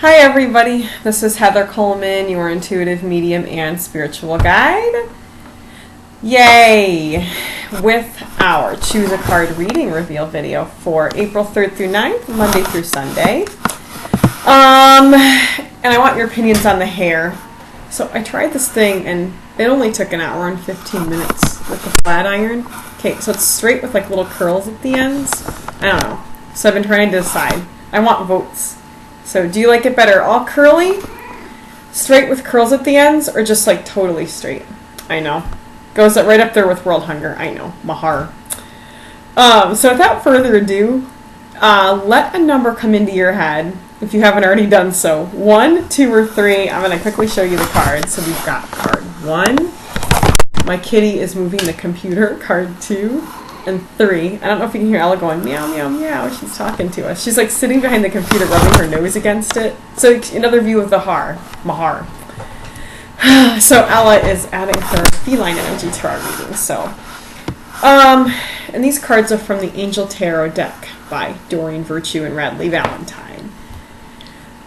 Hi everybody, this is Heather Coleman, your intuitive medium and spiritual guide. Yay! With our Choose a Card reading reveal video for April 3rd through 9th, Monday through Sunday. And I want your opinions on the hair. So I tried this thing and it only took an hour and 15 minutes with the flat iron. Okay, so it's straight with like little curls at the ends. I don't know. So I've been trying to decide. I want votes. So do you like it better all curly, straight with curls at the ends, or just like totally straight? I know. Goes right up there with world hunger. I know. Mahar. So without further ado, let a number come into your head if you haven't already done so. 1, 2, or 3. I'm going to quickly show you the cards. So we've got card 1. My kitty is moving the computer. Card 2. And 3. I don't know if you can hear Ella going meow, meow, meow. She's talking to us. She's like sitting behind the computer rubbing her nose against it. So another view of the Mahar. So Ella is adding her feline energy to our reading. So, and these cards are from the Angel Tarot deck by Doreen Virtue and Radley Valentine.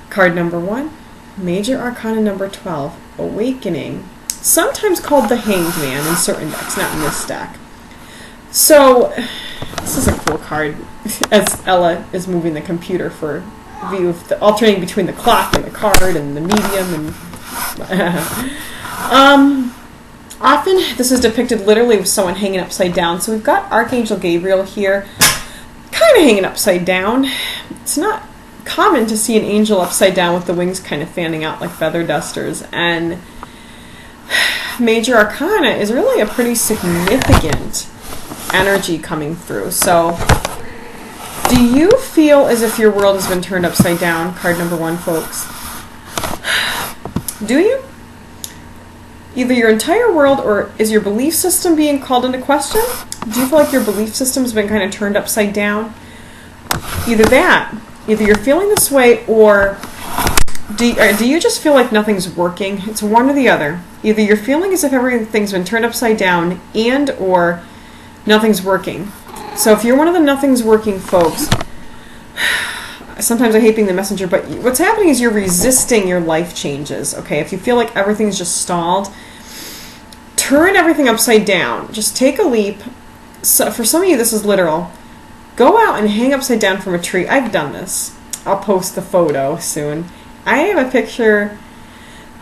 Card number 1, Major Arcana number 12, Awakening. Sometimes called the Hanged Man in certain decks, not in this deck. So, this is a cool card, as Ella is moving the computer for view of the alternating between the clock and the card and the medium. And often this is depicted literally with someone hanging upside down. So we've got Archangel Gabriel here, kind of hanging upside down. It's not common to see an angel upside down with the wings kind of fanning out like feather dusters. And Major Arcana is really a pretty significant energy coming through. So do you feel as if your world has been turned upside down? Card number 1, folks. Do you? Either your entire world, or is your belief system being called into question? Do you feel like your belief system has been kind of turned upside down? Either that, either you're feeling this way, or do you just feel like nothing's working? It's one or the other. Either you're feeling as if everything's been turned upside down, and or nothing's working. So if you're one of the nothing's working folks, sometimes I hate being the messenger, but what's happening is you're resisting your life changes, okay? If you feel like everything's just stalled, turn everything upside down. Just take a leap. So for some of you, this is literal. Go out and hang upside down from a tree. I've done this. I'll post the photo soon. I have a picture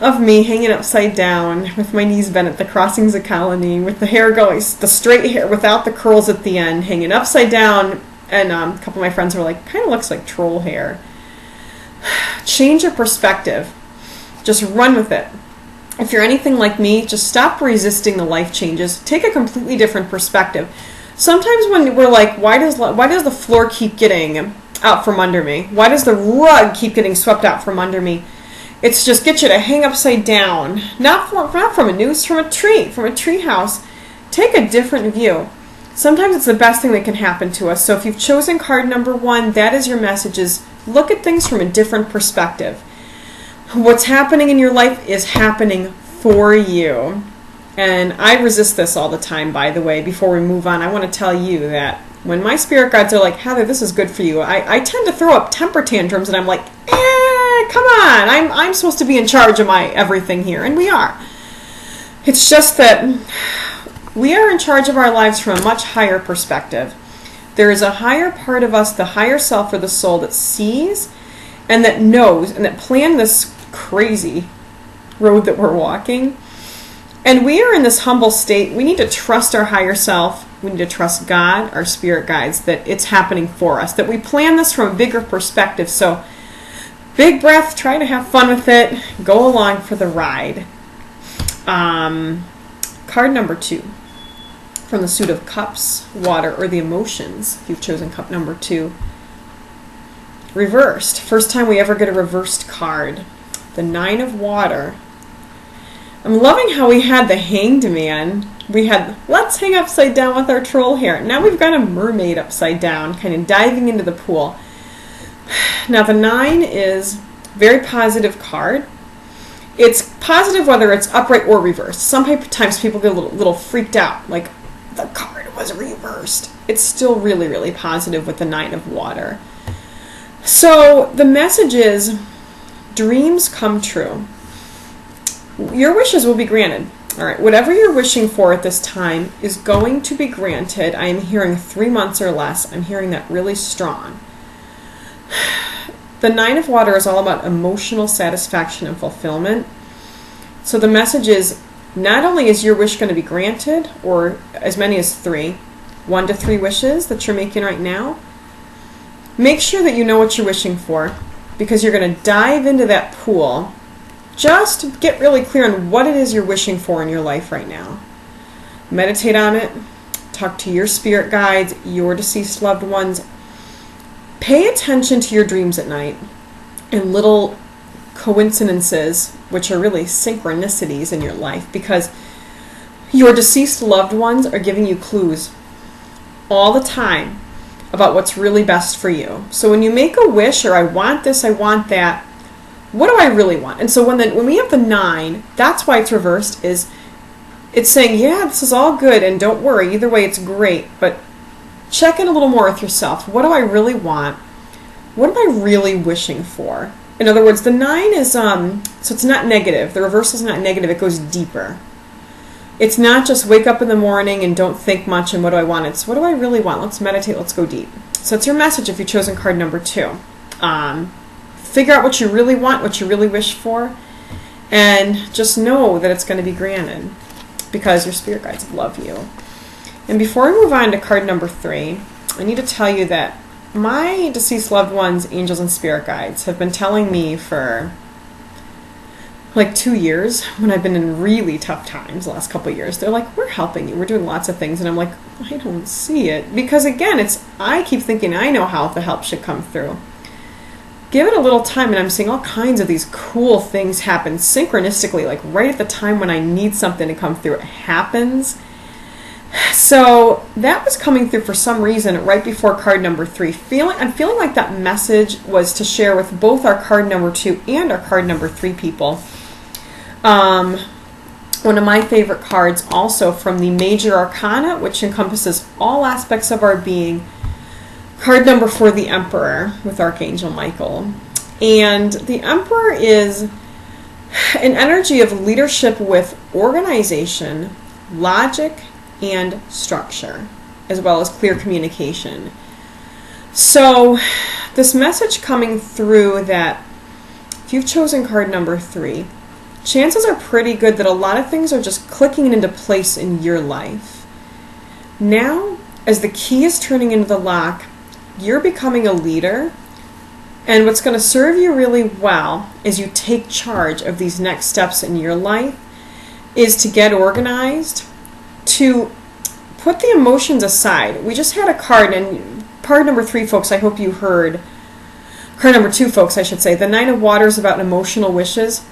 of me hanging upside down with my knees bent at the crossings of Colony, with the hair going, the straight hair without the curls at the end, hanging upside down. And a couple of my friends were like, kind of looks like troll hair. Change your perspective. Just run with it. If you're anything like me, just stop resisting the life changes. Take a completely different perspective. Sometimes when we're like, why does the floor keep getting out from under me? Why does the rug keep getting swept out from under me? It's just get you to hang upside down. Not from a noose, from a tree house. Take a different view. Sometimes it's the best thing that can happen to us. So if you've chosen card number 1, that is your message, is look at things from a different perspective. What's happening in your life is happening for you. And I resist this all the time, by the way. Before we move on, I want to tell you that when my spirit guides are like, Heather, this is good for you, I tend to throw up temper tantrums, and I'm like, come on, I'm supposed to be in charge of my everything here, and we are. It's just that we are in charge of our lives from a much higher perspective. There is a higher part of us, the higher self or the soul, that sees and that knows and that planned this crazy road that we're walking. And we are in this humble state. We need to trust our higher self. We need to trust God, our spirit guides, that it's happening for us, that we plan this from a bigger perspective. So big breath, try to have fun with it, go along for the ride. Card number 2, from the Suit of Cups, Water, or the Emotions, if you've chosen cup number 2. Reversed. First time we ever get a reversed card. The 9 of Water. I'm loving how we had the Hanged Man. We had, let's hang upside down with our troll hair. Now we've got a mermaid upside down, kind of diving into the pool. Now the 9 is a very positive card. It's positive whether it's upright or reversed. Sometimes people get a little freaked out, like the card was reversed. It's still really, really positive with the 9 of Water. So the message is, dreams come true. Your wishes will be granted. All right, whatever you're wishing for at this time is going to be granted. I am hearing 3 months or less. I'm hearing that really strong. The Nine of Water is all about emotional satisfaction and fulfillment. So the message is, not only is your wish going to be granted, or as many as 1 to 3 wishes that you're making right now, make sure that you know what you're wishing for, because you're going to dive into that pool. Just get really clear on what it is you're wishing for in your life right now. Meditate on it. Talk to your spirit guides, your deceased loved ones. Pay attention to your dreams at night and little coincidences, which are really synchronicities in your life, because your deceased loved ones are giving you clues all the time about what's really best for you. So when you make a wish, or I want this, I want that, what do I really want? And so when we have the 9, that's why it's reversed, is it's saying, yeah, this is all good, and don't worry, either way it's great, but check in a little more with yourself. What do I really want? What am I really wishing for? In other words, the 9 is, so it's not negative. The reversal is not negative. It goes deeper. It's not just wake up in the morning and don't think much and what do I want? It's what do I really want? Let's meditate. Let's go deep. So it's your message if you've chosen card number 2. Figure out what you really want, what you really wish for, and just know that it's going to be granted, because your spirit guides love you. And before we move on to card number 3, I need to tell you that my deceased loved ones, angels and spirit guides, have been telling me for like 2 years, when I've been in really tough times the last couple of years. They're like, we're helping you, we're doing lots of things. And I'm like, I don't see it. Because again, I keep thinking I know how the help should come through. Give it a little time, and I'm seeing all kinds of these cool things happen synchronistically, like right at the time when I need something to come through, it happens. So that was coming through for some reason right before card number 3. I'm feeling like that message was to share with both our card number 2 and our card number 3 people. One of my favorite cards also from the Major Arcana, which encompasses all aspects of our being. Card number 4, the Emperor, with Archangel Michael. And the Emperor is an energy of leadership with organization, logic, and structure, as well as clear communication. So this message coming through that if you've chosen card number 3, chances are pretty good that a lot of things are just clicking into place in your life. Now, as the key is turning into the lock, you're becoming a leader, and what's going to serve you really well as you take charge of these next steps in your life is to get organized, to put the emotions aside. We just had a card, and card number 3, folks, I hope you heard. Card number 2, folks, I should say. The Nine of Water is about emotional wishes.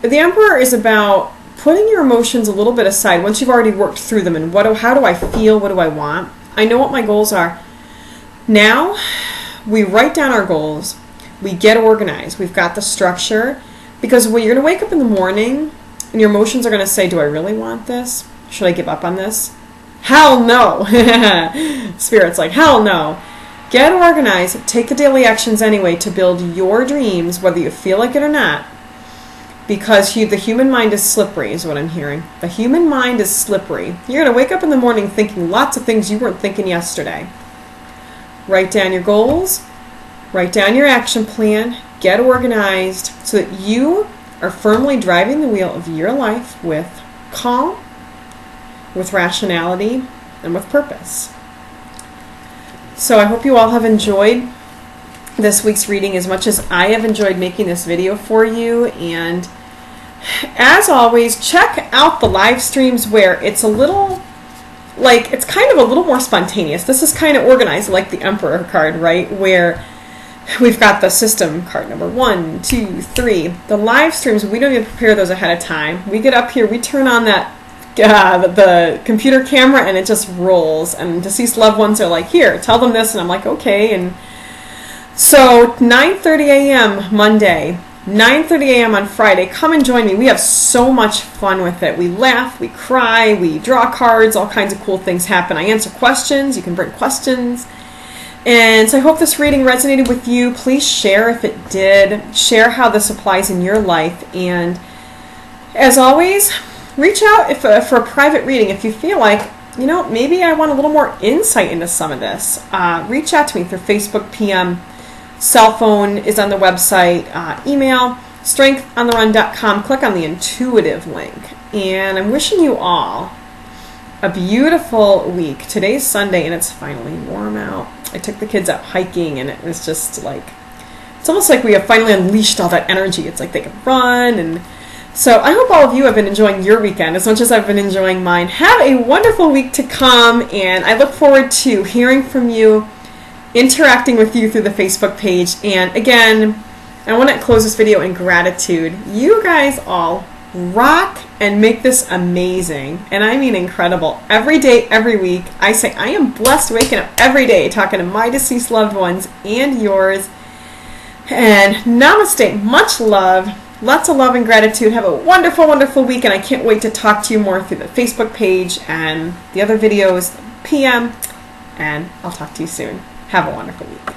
The Emperor is about putting your emotions a little bit aside once you've already worked through them, and how do I feel, what do I want? I know what my goals are. Now, we write down our goals, we get organized, we've got the structure, because when you're going to wake up in the morning and your emotions are going to say, do I really want this? Should I give up on this? Hell no! Spirit's like, hell no. Get organized, take the daily actions anyway to build your dreams, whether you feel like it or not, because the human mind is slippery, is what I'm hearing. The human mind is slippery. You're going to wake up in the morning thinking lots of things you weren't thinking yesterday. Write down your goals, write down your action plan, get organized so that you are firmly driving the wheel of your life with calm, with rationality, and with purpose. So I hope you all have enjoyed this week's reading as much as I have enjoyed making this video for you. And as always, check out the live streams where it's a little... it's kind of a little more spontaneous. This is kind of organized like the Emperor card, right? Where we've got the system card number 1, 2, 3. The live streams, we don't even prepare those ahead of time. We get up here, we turn on that the computer camera, and it just rolls. And deceased loved ones are like, here, tell them this. And I'm like, okay. And so 9:30 a.m. Monday, 9:30 a.m. on Friday. Come and join me. We have so much fun with it. We laugh, we cry, we draw cards, all kinds of cool things happen. I answer questions. You can bring questions. And so I hope this reading resonated with you. Please share if it did. Share how this applies in your life. And as always, reach out for a private reading if you feel like, maybe I want a little more insight into some of this. Reach out to me through Facebook PM. Cell phone is on the website. Email, strengthontheRun.com. Click on the intuitive link. And I'm wishing you all a beautiful week. Today's Sunday and it's finally warm out. I took the kids out hiking and it was just like, it's almost like we have finally unleashed all that energy. It's like they can run. And so I hope all of you have been enjoying your weekend as much as I've been enjoying mine. Have a wonderful week to come, and I look forward to hearing from you, interacting with you through the Facebook page. And again, I want to close this video in gratitude. You guys all rock and make this amazing, and I mean incredible. Every day, every week, I say I am blessed waking up every day talking to my deceased loved ones and yours. And namaste, much love, lots of love and gratitude. Have a wonderful, wonderful week, and I can't wait to talk to you more through the Facebook page and the other videos, PM, and I'll talk to you soon. Have a wonderful week.